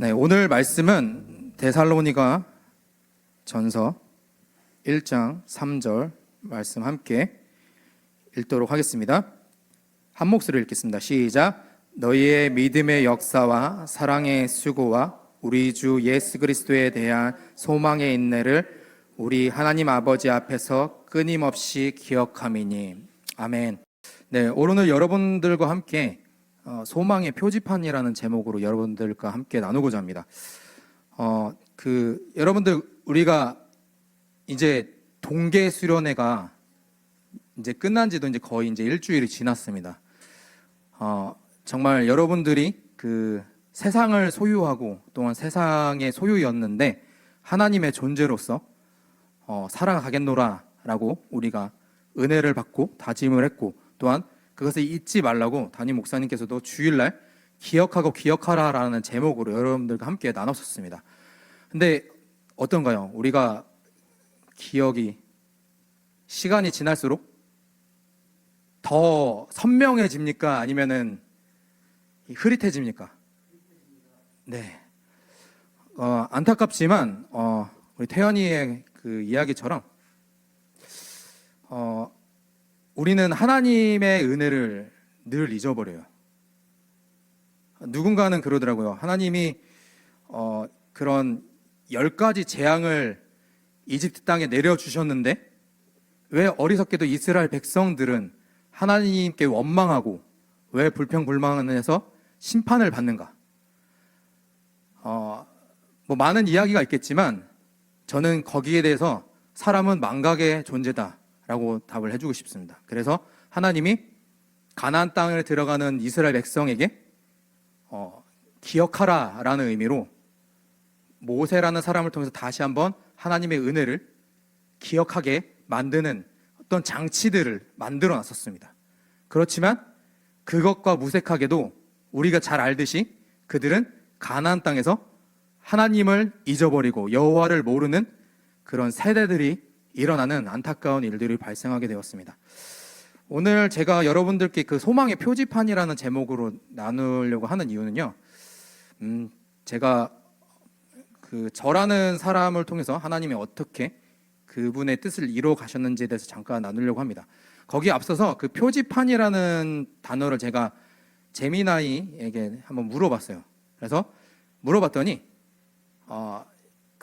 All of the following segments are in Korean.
네, 오늘 말씀은 데살로니가 전서 1장 3절 말씀 함께 읽도록 하겠습니다. 한 목소리로 읽겠습니다. 시작. 너희의 믿음의 역사와 사랑의 수고와 우리 주 예수 그리스도에 대한 소망의 인내를 우리 하나님 아버지 앞에서 끊임없이 기억함이니. 아멘. 네, 오늘 여러분들과 함께 소망의 표지판이라는 제목으로 여러분들과 함께 나누고자 합니다. 여러분들, 우리가 이제 동계 수련회가 이제 끝난 지도 이제 거의 이제 일주일이 지났습니다. 정말 여러분들이 그 세상을 소유하고 또한 세상의 소유였는데 하나님의 존재로서 살아가겠노라 라고 우리가 은혜를 받고 다짐을 했고, 또한 그것을 잊지 말라고 담임 목사님께서도 주일날 기억하고 기억하라 라는 제목으로 여러분들과 함께 나눴었습니다. 근데 어떤가요? 우리가 기억이 시간이 지날수록 더 선명해집니까? 아니면은 흐릿해집니까? 네. 안타깝지만 우리 태연이의 그 이야기처럼 우리는 하나님의 은혜를 늘 잊어버려요. 누군가는 그러더라고요. 하나님이 그런 10가지 재앙을 이집트 땅에 내려주셨는데 왜 어리석게도 이스라엘 백성들은 하나님께 원망하고 왜 불평불만해서 심판을 받는가? 뭐 많은 이야기가 있겠지만 저는 거기에 대해서 사람은 망각의 존재다라고 답을 해주고 싶습니다. 그래서 하나님이 가나안 땅에 들어가는 이스라엘 백성에게 기억하라라는 의미로 모세라는 사람을 통해서 다시 한번 하나님의 은혜를 기억하게 만드는 어떤 장치들을 만들어 놨었습니다. 그렇지만 그것과 무색하게도 우리가 잘 알듯이 그들은 가나안 땅에서 하나님을 잊어버리고 여호와를 모르는 그런 세대들이 일어나는 안타까운 일들이 발생하게 되었습니다. 오늘 제가 여러분들께 그 소망의 표지판이라는 제목으로 나누려고 하는 이유는요, 제가 그 저라는 사람을 통해서 하나님이 어떻게 그분의 뜻을 이루어 가셨는지에 대해서 잠깐 나누려고 합니다. 거기에 앞서서 그 표지판이라는 단어를 제가 재미나이에게 한번 물어봤어요. 그래서 물어봤더니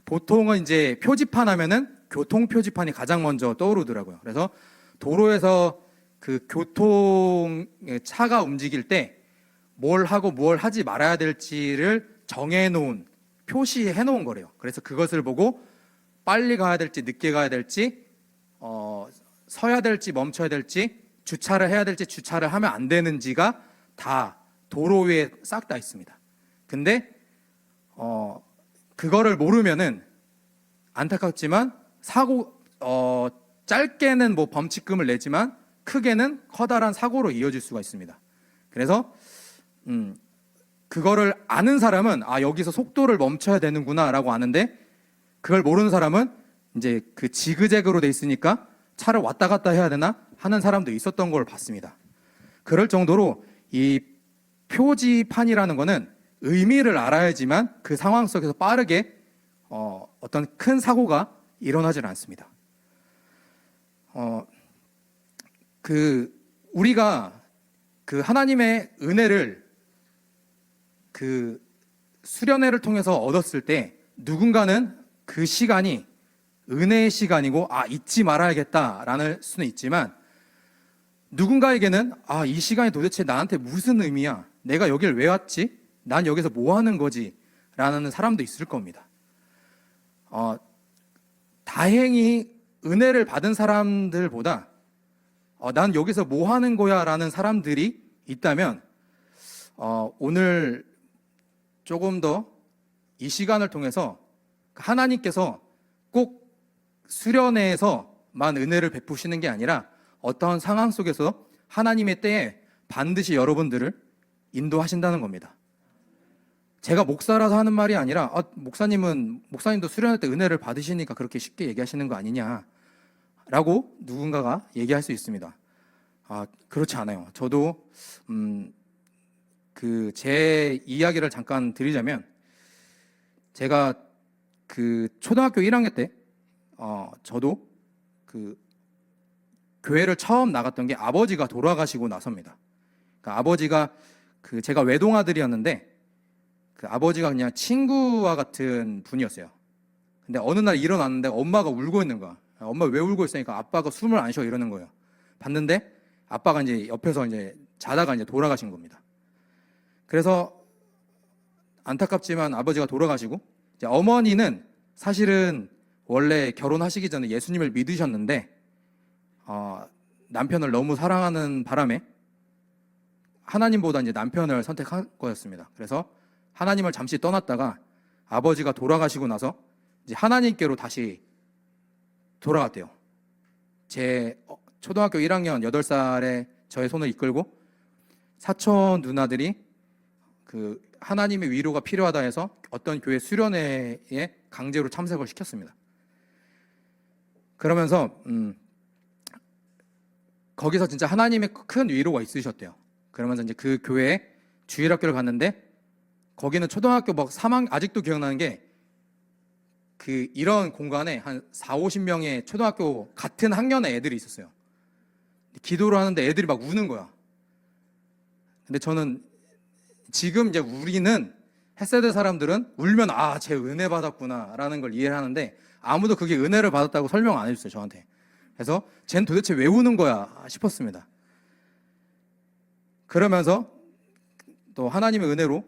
보통은 이제 표지판 하면은 교통 표지판이 가장 먼저 떠오르더라고요. 그래서 도로에서 그 교통 차가 움직일 때 뭘 하고 뭘 하지 말아야 될지를 정해놓은, 표시해놓은 거래요. 그래서 그것을 보고 빨리 가야 될지 늦게 가야 될지 서야 될지 멈춰야 될지 주차를 해야 될지 주차를 하면 안 되는지가 다 도로 위에 싹 다 있습니다. 근데 그거를 모르면은 안타깝지만 사고 짧게는 뭐 범칙금을 내지만 크게는 커다란 사고로 이어질 수가 있습니다. 그래서 그거를 아는 사람은 여기서 속도를 멈춰야 되는구나라고 아는데, 그걸 모르는 사람은 이제 그 지그재그로 돼 있으니까 차를 왔다 갔다 해야 되나 하는 사람도 있었던 걸 봤습니다. 그럴 정도로 이 표지판이라는 거는 의미를 알아야지만 그 상황 속에서 빠르게 어떤 큰 사고가 일어나질 않습니다. 우리가 그 하나님의 은혜를 그 수련회를 통해서 얻었을 때 누군가는 그 시간이 은혜의 시간이고 잊지 말아야겠다라는 수는 있지만, 누군가에게는 이 시간이 도대체 나한테 무슨 의미야? 내가 여길 왜 왔지? 난 여기서 뭐 하는 거지? 라는 사람도 있을 겁니다. 다행히 은혜를 받은 사람들보다 난 여기서 뭐 하는 거야? 라는 사람들이 있다면 오늘 조금 더 이 시간을 통해서 하나님께서 꼭 수련회에서만 은혜를 베푸시는 게 아니라 어떠한 상황 속에서 하나님의 때에 반드시 여러분들을 인도하신다는 겁니다. 제가 목사라서 하는 말이 아니라 목사님도 수련회 때 은혜를 받으시니까 그렇게 쉽게 얘기하시는 거 아니냐 라고 누군가가 얘기할 수 있습니다. 그렇지 않아요. 저도 제 이야기를 잠깐 드리자면, 제가 그 초등학교 1학년 때 저도 그 교회를 처음 나갔던 게 아버지가 돌아가시고 나서입니다. 그러니까 아버지가 그 제가 외동아들이었는데 그 아버지가 그냥 친구와 같은 분이었어요. 근데 어느 날 일어났는데 엄마가 울고 있는 거야. 엄마 왜 울고 있으니까 아빠가 숨을 안 쉬어 이러는 거예요. 봤는데 아빠가 이제 옆에서 이제 자다가 이제 돌아가신 겁니다. 그래서 안타깝지만 아버지가 돌아가시고 이제 어머니는 사실은 원래 결혼하시기 전에 예수님을 믿으셨는데 남편을 너무 사랑하는 바람에 하나님보다 이제 남편을 선택한 거였습니다. 그래서 하나님을 잠시 떠났다가 아버지가 돌아가시고 나서 이제 하나님께로 다시 돌아갔대요. 제 초등학교 1학년 8살에 저의 손을 이끌고 사촌 누나들이 그 하나님의 위로가 필요하다 해서 어떤 교회 수련회에 강제로 참석을 시켰습니다. 그러면서 거기서 진짜 하나님의 큰 위로가 있으셨대요. 그러면서 이제 그 교회에 주일학교를 갔는데 거기는 초등학교 막 3학년 아직도 기억나는 게 그 이런 공간에 한 4, 50명의 초등학교 같은 학년의 애들이 있었어요. 기도를 하는데 애들이 막 우는 거야. 근데 저는 지금 이제 우리는 햇세대 사람들은 울면 쟤 은혜 받았구나라는 걸 이해를 하는데 아무도 그게 은혜를 받았다고 설명 안 해줬어요, 저한테. 그래서 쟨 도대체 왜 우는 거야 싶었습니다. 그러면서 또 하나님의 은혜로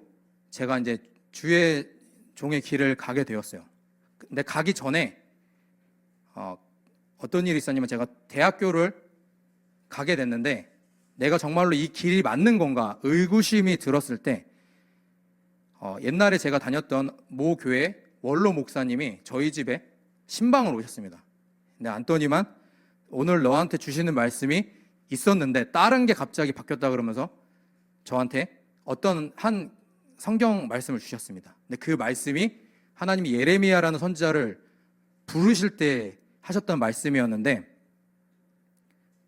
제가 이제 주의 종의 길을 가게 되었어요. 근데 가기 전에 어떤 일이 있었냐면 제가 대학교를 가게 됐는데 내가 정말로 이 길이 맞는 건가 의구심이 들었을 때 옛날에 제가 다녔던 모 교회 원로 목사님이 저희 집에 신방을 오셨습니다. 근데 안더니만 오늘 너한테 주시는 말씀이 있었는데 다른 게 갑자기 바뀌었다 그러면서 저한테 어떤 한 성경 말씀을 주셨습니다. 근데 그 말씀이 하나님이 예레미야라는 선지자를 부르실 때 하셨던 말씀이었는데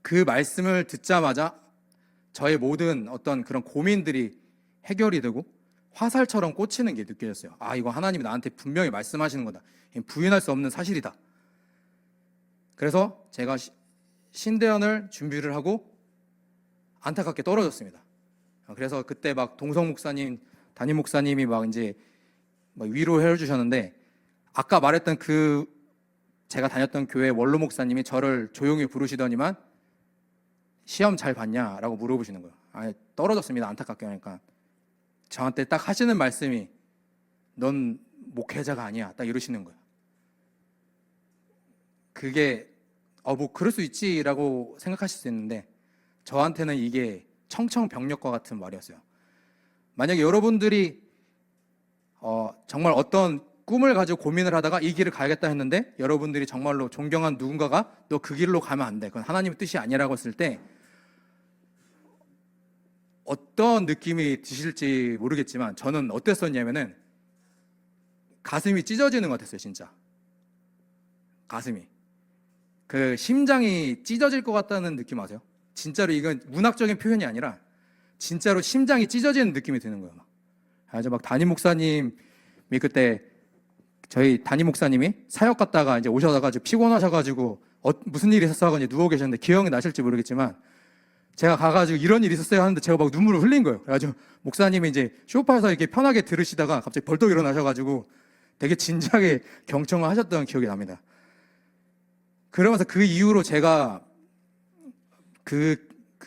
그 말씀을 듣자마자 저의 모든 어떤 그런 고민들이 해결이 되고 화살처럼 꽂히는 게 느껴졌어요. 이거 하나님이 나한테 분명히 말씀하시는 거다. 부인할 수 없는 사실이다. 그래서 제가 신대원을 준비를 하고 안타깝게 떨어졌습니다. 그래서 그때 막 동성 목사님, 담임 목사님이 막 이제 위로해 주셨는데 아까 말했던 그 제가 다녔던 교회 원로 목사님이 저를 조용히 부르시더니만 시험 잘 봤냐라고 물어보시는 거예요. 떨어졌습니다. 안타깝게 하니까 저한테 딱 하시는 말씀이 넌 목회자가 아니야 딱 이러시는 거예요. 그게 뭐 그럴 수 있지라고 생각하실 수 있는데 저한테는 이게 청청병력과 같은 말이었어요. 만약에 여러분들이 정말 어떤 꿈을 가지고 고민을 하다가 이 길을 가야겠다 했는데 여러분들이 정말로 존경한 누군가가 너 그 길로 가면 안 돼. 그건 하나님의 뜻이 아니라고 했을 때 어떤 느낌이 드실지 모르겠지만 저는 어땠었냐면은 가슴이 찢어지는 것 같았어요. 진짜 가슴이 그 심장이 찢어질 것 같다는 느낌 아세요? 진짜로 이건 문학적인 표현이 아니라 진짜로 심장이 찢어지는 느낌이 드는 거예요. 아주 막 담임 목사님이 그때 저희 담임 목사님이 사역 갔다가 이제 오셔가지고 피곤하셔가지고 무슨 일이 있었어 하고 이제 누워 계셨는데 기억이 나실지 모르겠지만 제가 가가지고 이런 일이 있었어요 하는데 제가 막 눈물을 흘린 거예요. 그래가지고 목사님이 이제 소파에서 이렇게 편하게 들으시다가 갑자기 벌떡 일어나셔가지고 되게 진지하게 경청을 하셨던 기억이 납니다. 그러면서 그 이후로 제가 그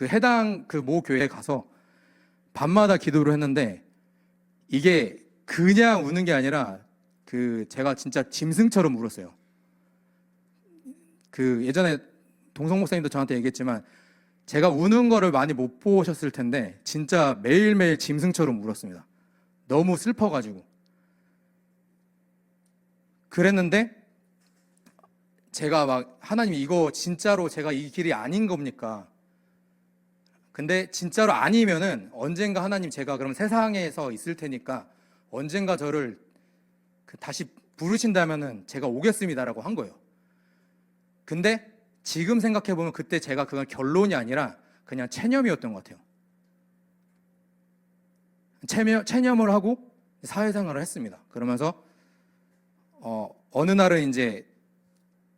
해당 그 모 교회에 가서 밤마다 기도를 했는데 이게 그냥 우는 게 아니라 제가 진짜 짐승처럼 울었어요. 예전에 동성 목사님도 저한테 얘기했지만 제가 우는 거를 많이 못 보셨을 텐데 진짜 매일매일 짐승처럼 울었습니다. 너무 슬퍼가지고. 그랬는데 제가 막 하나님 이거 진짜로 제가 이 길이 아닌 겁니까? 근데 진짜로 아니면은 언젠가 하나님 제가 그럼 세상에서 있을 테니까 언젠가 저를 다시 부르신다면은 제가 오겠습니다라고 한 거예요. 근데 지금 생각해보면 그때 제가 그건 결론이 아니라 그냥 체념이었던 것 같아요. 체념을 하고 사회생활을 했습니다. 그러면서 어느 날은 이제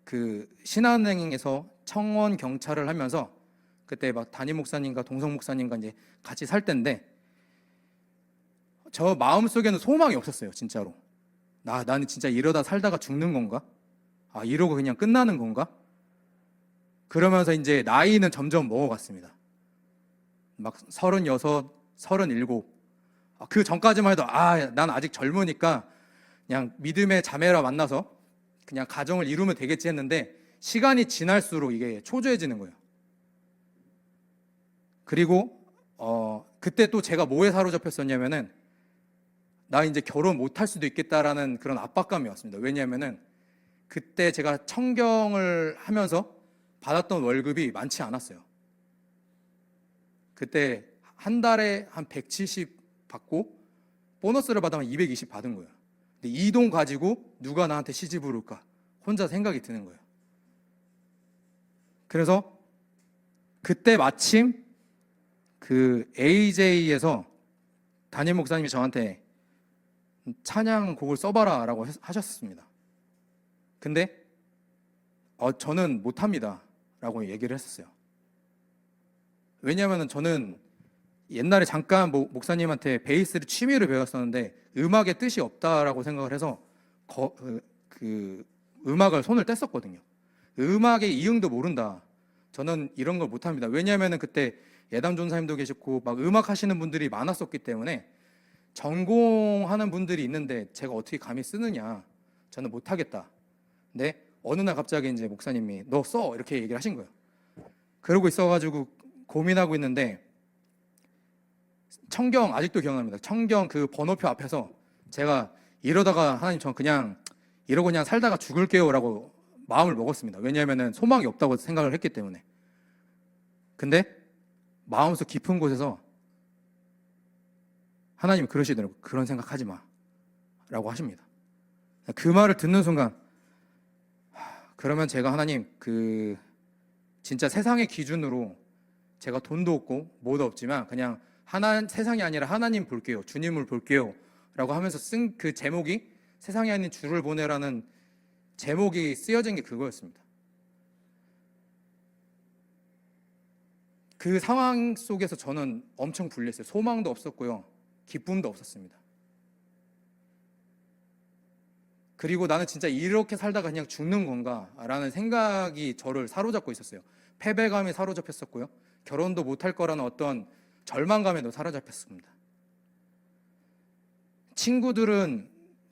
그 신한은행에서 청원 경찰을 하면서 그때 막 담임 목사님과 동성 목사님과 이제 같이 살 때인데 저 마음속에는 소망이 없었어요, 진짜로. 나는 진짜 이러다 살다가 죽는 건가? 아, 이러고 그냥 끝나는 건가? 그러면서 이제 나이는 점점 먹어갔습니다. 막 36, 37. 그 전까지만 해도 난 아직 젊으니까 그냥 믿음의 자매라 만나서 그냥 가정을 이루면 되겠지 했는데 시간이 지날수록 이게 초조해지는 거예요. 그리고 그때 또 제가 뭐에 사로잡혔었냐면은 나 이제 결혼 못할 수도 있겠다라는 그런 압박감이 왔습니다. 왜냐하면은 그때 제가 청경을 하면서 받았던 월급이 많지 않았어요. 그때 한 달에 한 170 받고 보너스를 받으면 220 받은 거예요. 근데 이 돈 가지고 누가 나한테 시집을 올까? 혼자 생각이 드는 거예요. 그래서 그때 마침 그 AJ에서 담임 목사님이 저한테 찬양곡을 써봐라 라고 하셨습니다. 근데 저는 못합니다 라고 얘기를 했었어요. 왜냐하면 저는 옛날에 잠깐 목사님한테 베이스를 취미로 배웠었는데 음악에 뜻이 없다라고 생각을 해서 그 음악을 손을 뗐었거든요. 음악의 이응도 모른다. 저는 이런 걸 못합니다. 왜냐하면 그때 예담 전사님도 계셨고 막 음악 하시는 분들이 많았었기 때문에 전공하는 분들이 있는데 제가 어떻게 감히 쓰느냐. 저는 못하겠다. 근데 어느 날 갑자기 이제 목사님이 너 써 이렇게 얘기를 하신 거예요. 그러고 있어가지고 고민하고 있는데 청경 아직도 기억납니다. 청경 그 번호표 앞에서 제가 이러다가 하나님 전 그냥 이러고 그냥 살다가 죽을게요라고 마음을 먹었습니다. 왜냐하면 소망이 없다고 생각을 했기 때문에. 근데 마음속 깊은 곳에서 하나님이 그러시더라고요. 그런 생각하지 마 라고 하십니다. 그 말을 듣는 순간 그러면 제가 하나님 진짜 세상의 기준으로 제가 돈도 없고 뭐도 없지만 그냥 세상이 아니라 하나님 볼게요. 주님을 볼게요 라고 하면서 쓴 그 제목이 세상에 아닌 주를 보내라는 제목이 쓰여진 게 그거였습니다. 그 상황 속에서 저는 엄청 불리했어요. 소망도 없었고요. 기쁨도 없었습니다. 그리고 나는 진짜 이렇게 살다가 그냥 죽는 건가 라는 생각이 저를 사로잡고 있었어요. 패배감에 사로잡혔었고요. 결혼도 못할 거라는 어떤 절망감에도 사로잡혔습니다.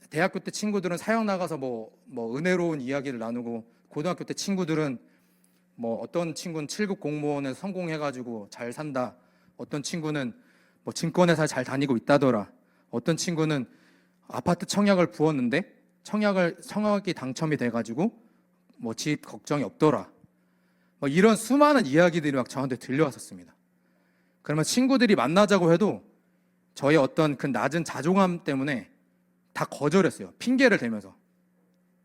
대학교 때 친구들은 사역 나가서 뭐 은혜로운 이야기를 나누고, 고등학교 때 친구들은 어떤 친구는 7급 공무원에 성공해가지고 잘 산다. 어떤 친구는 증권회사 잘 다니고 있다더라. 어떤 친구는 아파트 청약을 부었는데 청약이 당첨이 돼가지고 집 걱정이 없더라. 이런 수많은 이야기들이 막 저한테 들려왔었습니다. 그러면 친구들이 만나자고 해도 저의 어떤 그 낮은 자존감 때문에 다 거절했어요. 핑계를 대면서.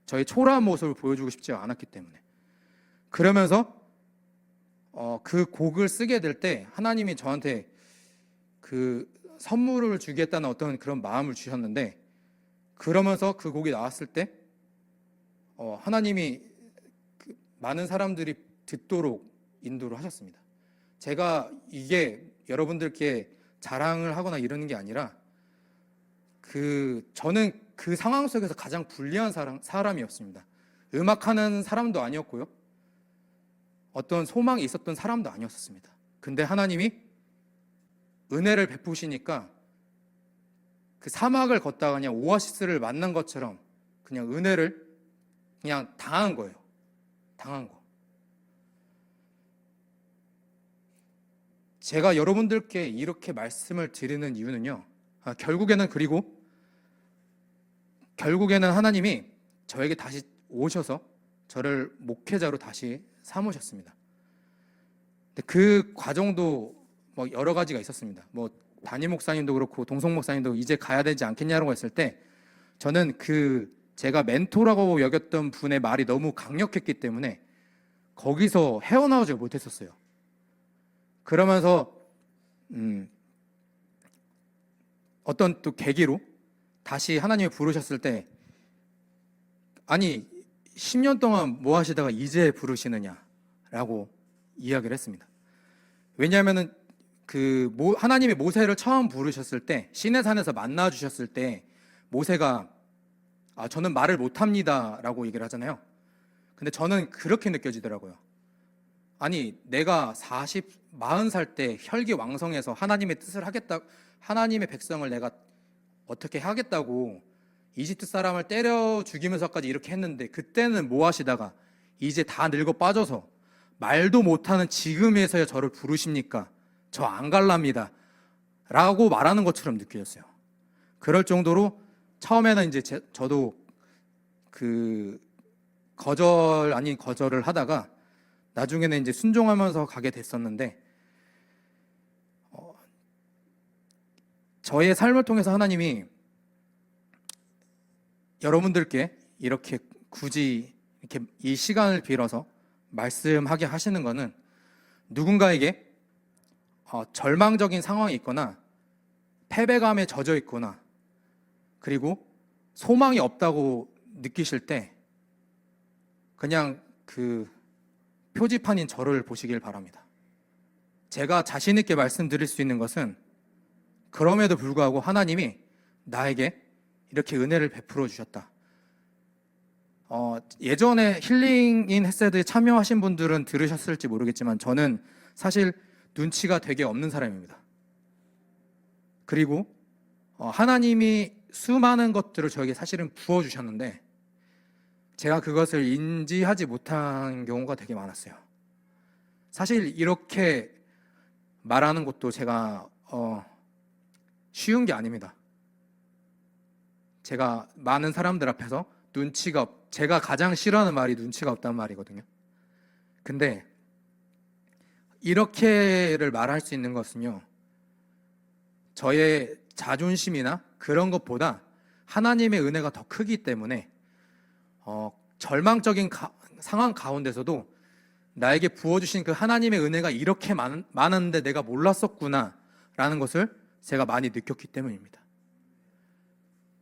저의 초라한 모습을 보여주고 싶지 않았기 때문에. 그러면서 그 곡을 쓰게 될 때 하나님이 저한테 그 선물을 주겠다는 어떤 그런 마음을 주셨는데, 그러면서 그 곡이 나왔을 때 하나님이 많은 사람들이 듣도록 인도를 하셨습니다. 제가 이게 여러분들께 자랑을 하거나 이러는 게 아니라 저는 그 상황 속에서 가장 불리한 사람이었습니다. 음악하는 사람도 아니었고요. 어떤 소망이 있었던 사람도 아니었습니다. 근데 하나님이 은혜를 베푸시니까 그 사막을 걷다가 그냥 오아시스를 만난 것처럼 그냥 은혜를 그냥 당한 거예요. 당한 거. 제가 여러분들께 이렇게 말씀을 드리는 이유는요. 결국에는 하나님이 저에게 다시 오셔서 저를 목회자로 다시 삼으셨습니다. 근데 그 과정도 여러 가지가 있었습니다. 담임 목사님도 그렇고 동성 목사님도 이제 가야 되지 않겠냐라고 했을 때 저는 제가 멘토라고 여겼던 분의 말이 너무 강력했기 때문에 거기서 헤어나오지 못했었어요. 그러면서 어떤 또 계기로 다시 하나님이 부르셨을 때 아니 10년 동안 뭐 하시다가 이제 부르시느냐라고 이야기를 했습니다. 왜냐하면은 하나님이 모세를 처음 부르셨을 때 시내산에서 만나 주셨을 때 모세가 저는 말을 못합니다라고 얘기를 하잖아요. 근데 저는 그렇게 느껴지더라고요. 아니 내가 40살 때 혈기왕성해서 하나님의 뜻을 하겠다, 하나님의 백성을 내가 어떻게 하겠다고 이집트 사람을 때려 죽이면서까지 이렇게 했는데 그때는 뭐 하시다가 이제 다 늙어 빠져서 말도 못하는 지금에서야 저를 부르십니까? 저 안 갈랍니다 라고 말하는 것처럼 느껴졌어요. 그럴 정도로 처음에는 이제 저도 거절 아닌 거절을 하다가 나중에는 이제 순종하면서 가게 됐었는데, 저의 삶을 통해서 하나님이 여러분들께 이렇게 굳이 이렇게 이 시간을 빌어서 말씀하게 하시는 것은 누군가에게 절망적인 상황이 있거나 패배감에 젖어 있거나 그리고 소망이 없다고 느끼실 때 그냥 표지판인 저를 보시길 바랍니다. 제가 자신 있게 말씀드릴 수 있는 것은 그럼에도 불구하고 하나님이 나에게 이렇게 은혜를 베풀어 주셨다. 예전에 힐링인 햇세드에 참여하신 분들은 들으셨을지 모르겠지만 저는 사실 눈치가 되게 없는 사람입니다. 그리고 하나님이 수많은 것들을 저에게 사실은 부어주셨는데 제가 그것을 인지하지 못한 경우가 되게 많았어요. 사실 이렇게 말하는 것도 제가 쉬운 게 아닙니다. 제가 많은 사람들 앞에서 제가 가장 싫어하는 말이 눈치가 없다는 말이거든요. 근데 이렇게를 말할 수 있는 것은요, 저의 자존심이나 그런 것보다 하나님의 은혜가 더 크기 때문에 절망적인 상황 가운데서도 나에게 부어주신 그 하나님의 은혜가 이렇게 많은데 내가 몰랐었구나 라는 것을 제가 많이 느꼈기 때문입니다.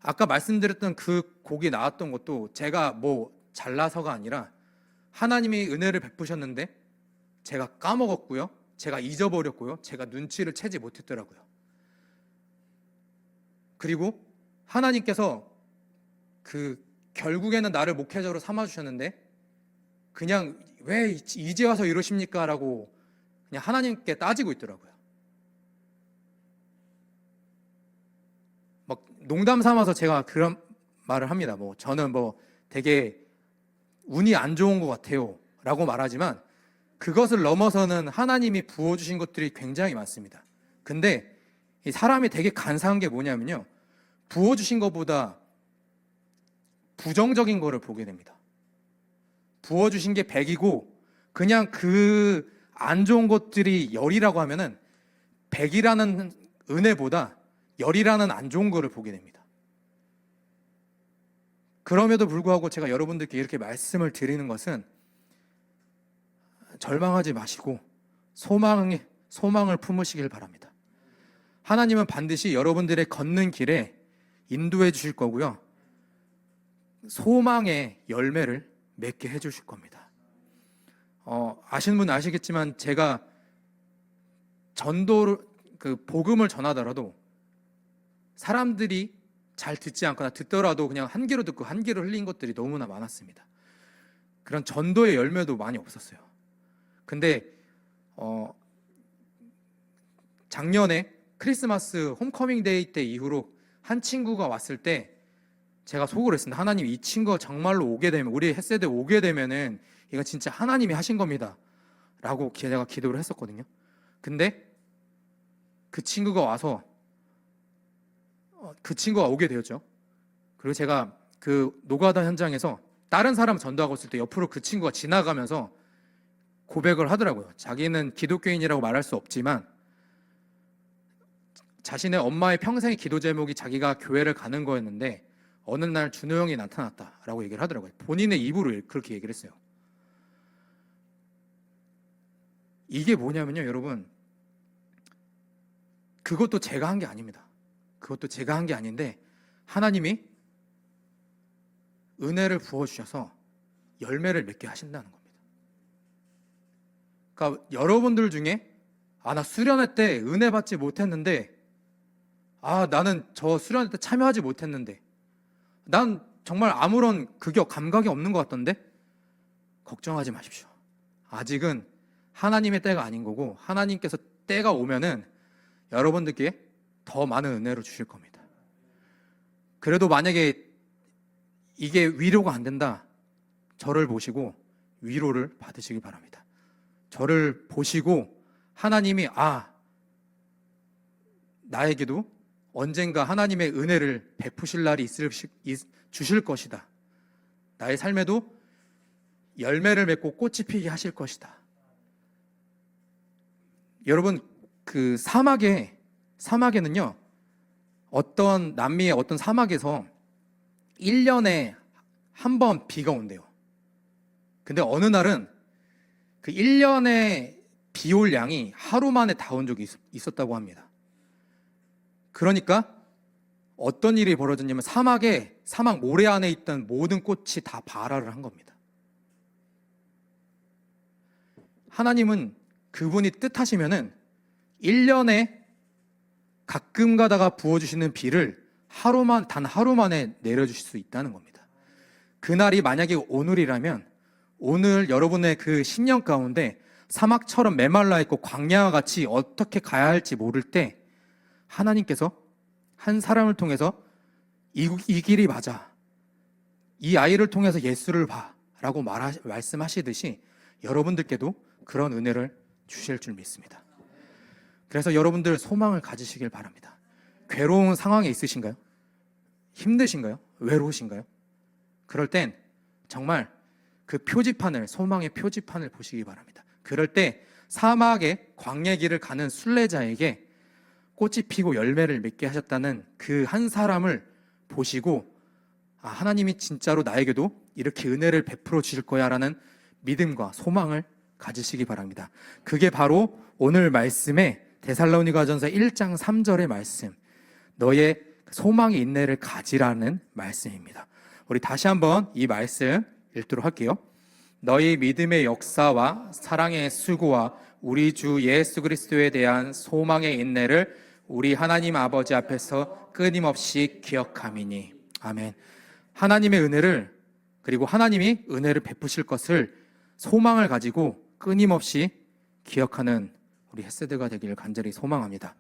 아까 말씀드렸던 그 곡이 나왔던 것도 제가 뭐 잘나서가 아니라 하나님이 은혜를 베푸셨는데 제가 까먹었고요, 제가 잊어버렸고요, 제가 눈치를 채지 못했더라고요. 그리고 하나님께서 결국에는 나를 목회자로 삼아주셨는데 그냥 왜 이제 와서 이러십니까? 라고 그냥 하나님께 따지고 있더라고요. 막 농담 삼아서 제가 그런 말을 합니다. 저는 되게 운이 안 좋은 것 같아요 라고 말하지만 그것을 넘어서는 하나님이 부어주신 것들이 굉장히 많습니다. 근데 이 사람이 되게 간사한 게 뭐냐면요, 부어주신 것보다 부정적인 거를 보게 됩니다. 부어주신 게 100이고 그냥 그 안 좋은 것들이 10이라고 하면은 100이라는 은혜보다 10이라는 안 좋은 거를 보게 됩니다. 그럼에도 불구하고 제가 여러분들께 이렇게 말씀을 드리는 것은 절망하지 마시고 소망을 품으시길 바랍니다. 하나님은 반드시 여러분들의 걷는 길에 인도해 주실 거고요, 소망의 열매를 맺게 해 주실 겁니다. 아시는 분은 아시겠지만 제가 복음을 전하더라도 사람들이 잘 듣지 않거나 듣더라도 그냥 한 귀로 듣고 한 귀로 흘린 것들이 너무나 많았습니다. 그런 전도의 열매도 많이 없었어요. 근데 작년에 크리스마스 홈커밍 데이 때 이후로 한 친구가 왔을 때 제가 속으로 했습니다. 하나님, 이 친구가 정말로 오게 되면, 우리 햇세대 오게 되면은 이건 진짜 하나님이 하신 겁니다 라고 제가 기도를 했었거든요. 근데 그 친구가 와서 그 친구가 오게 되었죠. 그리고 제가 그 노가다 현장에서 다른 사람 전도하고 있을 때 옆으로 그 친구가 지나가면서 고백을 하더라고요. 자기는 기독교인이라고 말할 수 없지만 자신의 엄마의 평생의 기도 제목이 자기가 교회를 가는 거였는데 어느 날 준호 형이 나타났다라고 얘기를 하더라고요. 본인의 입으로 그렇게 얘기를 했어요. 이게 뭐냐면요, 여러분, 그것도 제가 한 게 아닙니다. 그것도 제가 한 게 아닌데 하나님이 은혜를 부어주셔서 열매를 맺게 하신다는 겁니다. 그러니까 여러분들 중에 나 수련회 때 은혜 받지 못했는데, 나는 저 수련회 때 참여하지 못했는데, 난 정말 아무런 감각이 없는 것 같던데, 걱정하지 마십시오. 아직은 하나님의 때가 아닌 거고, 하나님께서 때가 오면은 여러분들께 더 많은 은혜를 주실 겁니다. 그래도 만약에 이게 위로가 안 된다, 저를 보시고 위로를 받으시기 바랍니다. 저를 보시고 하나님이 나에게도 언젠가 하나님의 은혜를 베푸실 날이 주실 것이다. 나의 삶에도 열매를 맺고 꽃이 피게 하실 것이다. 여러분, 그 사막에는요, 남미의 어떤 사막에서 1년에 한 번 비가 온대요. 근데 어느 날은 그 1년에 비 올 양이 하루 만에 다 온 적이 있었다고 합니다. 그러니까 어떤 일이 벌어졌냐면 사막 모래 안에 있던 모든 꽃이 다 발화를 한 겁니다. 하나님은 그분이 뜻하시면은 1년에 가끔 가다가 부어주시는 비를 단 하루 만에 내려주실 수 있다는 겁니다. 그날이 만약에 오늘이라면, 오늘 여러분의 그 10년 가운데 사막처럼 메말라 있고 광야와 같이 어떻게 가야 할지 모를 때 하나님께서 한 사람을 통해서 이 길이 맞아, 이 아이를 통해서 예수를 봐 라고 말씀하시듯이 여러분들께도 그런 은혜를 주실 줄 믿습니다. 그래서 여러분들 소망을 가지시길 바랍니다. 괴로운 상황에 있으신가요? 힘드신가요? 외로우신가요? 그럴 땐 정말 그 소망의 표지판을 보시기 바랍니다. 그럴 때 사막의 광야 길을 가는 순례자에게 꽃이 피고 열매를 맺게 하셨다는 그 한 사람을 보시고, 하나님이 진짜로 나에게도 이렇게 은혜를 베풀어 주실 거야 라는 믿음과 소망을 가지시기 바랍니다. 그게 바로 오늘 말씀의 데살로니가전서 1장 3절의 말씀, 너의 소망의 인내를 가지라는 말씀입니다. 우리 다시 한번 이 말씀 읽도록 할게요. 너희 믿음의 역사와 사랑의 수고와 우리 주 예수 그리스도에 대한 소망의 인내를 우리 하나님 아버지 앞에서 끊임없이 기억함이니. 아멘. 하나님의 은혜를, 그리고 하나님이 은혜를 베푸실 것을 소망을 가지고 끊임없이 기억하는 우리 햇세드가 되기를 간절히 소망합니다.